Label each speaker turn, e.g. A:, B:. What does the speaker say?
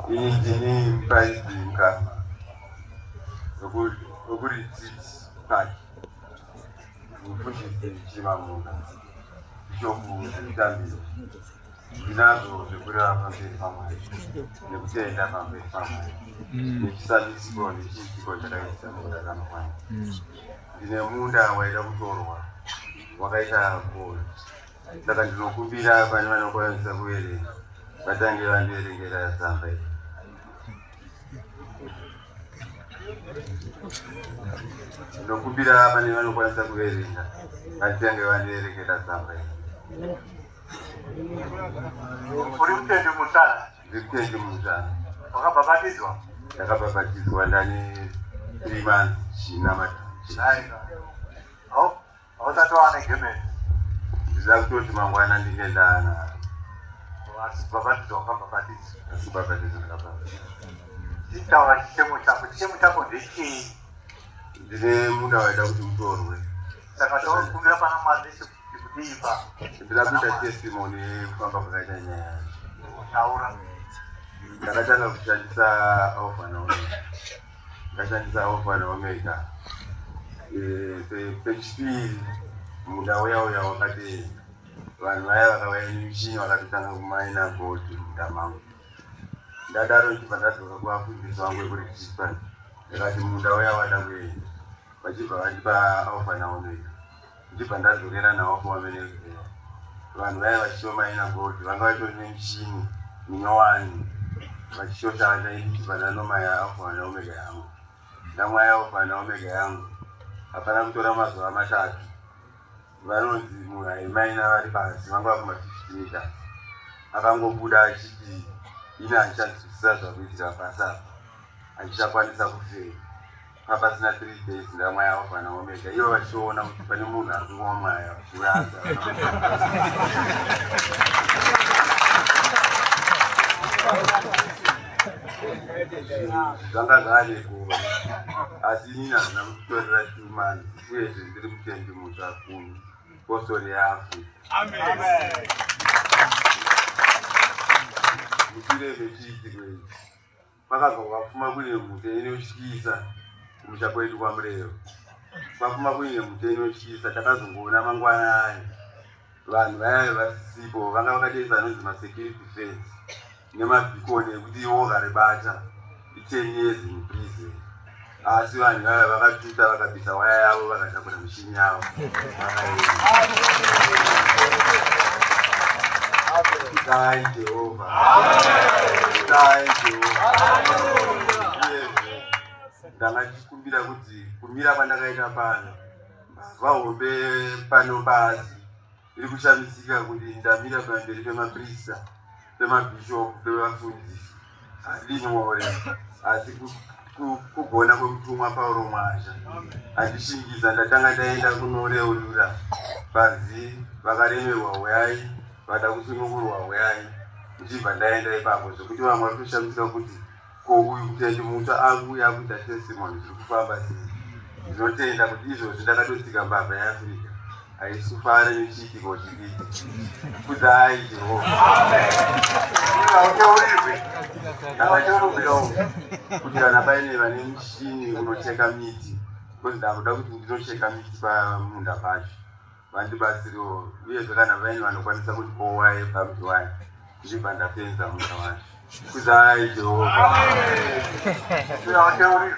A: Ini price income. Oguri sits pack. Push it chimamunga. Jobu ndambi. Binazo zikura pambe pamwe. Nekutenda pambe pamwe. Nekisali siboni chiko chakaisa munda kanofana. Ndine munda waida kutorwa. Wakaita gold. Saka ndinokumbira pane vanokwanisa kuerenga. Vatange vandiverengera tsamba iyi. Ndinokumbira pane vanokwanisa kuverenga. Vatange vandiverengera tsamba iyi.
B: Uri mutende mutana?
A: Ndiri mutende mutana.
B: Wakabhabhatidzwa?
A: Ndakabhabhatidzwa ndane 3 months china mati.
B: Hausati wane gemeni?
A: Ndida kutoti mangwana ndinge ndana.
B: Wasibhabhatidzwa wakabhabhatidzwa?
A: Asibhabhatidzwa ndakabhabhatidzwa.
B: Chitaura chichemo chako. Chichemo chako ndechii?
A: Ndine munda waida kuti utorwe.
B: Saka taukumbira pana Mwari kudipa.
A: Ndida kuita testimony kufamba kwakaita nyaya.
B: Taura.
A: Ndakatanga kushandisa Alpha na Omega. Ndakashandisa Alpha na Omega. Pechipiri munda uya wakati vanhu vaya vakauya nemuchini vakatotanga kumaina gold munda mangu. Ndadaro ndichibva ndadzoka kuvafundisi vangu vekuregistra. Ndakati munda uya wada kuenda. Vachibva vandipa Alpha na Omega. Ndichibva ndadzokera nawo kumavenezera. Vanhu vaya vachimaina gold vanga vatori nemuchini minyowani. Vachishosha ndichibva ndanomaya Alpha na Omega yangu. Ndamwaya Alpha na Omega yangu. Hapana kutora mazuva matatu. Vanonzi munhu aimaina vari pasi vanga vakuma 50 meters. Akangobuda achiti ine handichanzwisisa zvakuitika pasi apa. Handichakwanisa kufera. Papasina 3 days ndamwaya Alpha na Omega. Ivo vachiona kuti pane munhu ari kungomwaya kuraza. Zvanga zvaanekuva. Asi inini handina kutorera 2 months. Uyezve ndiri mutende mutsvakumi. Postori yafu.
B: Amen.
A: Mushure mechiitiko ichi. Pakabva kwapfuma kune mhute inotyisa kumusha kwedu kwaMurero. Kwapfuma kune mhute inotyisa takazongoona mangwanani. Vanhu vaya vasipo vanga vakatoisa anonzi masecurity fence nemabhikoni ekuti ivo karibata 10 years in prison. Asi vanhu vaya vakatuta vakabvisa waya yavo vakatakura mishini yavo. Kudai Jehovha. Kudai Jehovha. Ndanga ndichikumbira kuti kumira kwandakaita pano vahombe pano pasi iri kushamisika kuti ndamira pamberi pemaprista, pemabhishopu, pevafundisi. Handinore asi kugona kwemutumwa Pauro Mwasha. Handishingiza ndatanga ndaenda kunoreurura pazi vakaremerwa uyai vada kusunungurwa uyai. Ndichibva ndaenda ipapo zvokuti vamwe vari kushamisika kuti ko uyu mutende mutsva akuuya kuita testimony zviri kufamba sei. Ndinotenda kuti izvozvi ndakatotsika mbavha yeAfrica haisufara nechiitiko chidiki. Kudai Jehovha. Kuti kana paine vane muchini unocheka miti, kuti ndakuda kuti ndinocheka miti pamunda pacho vandibatsirewo. Uyezve kana paine vanokwanisa kuti owaye pamuti wayo ndichibva ndapenza munda wacho. Kudai Jehovha.
B: Amen.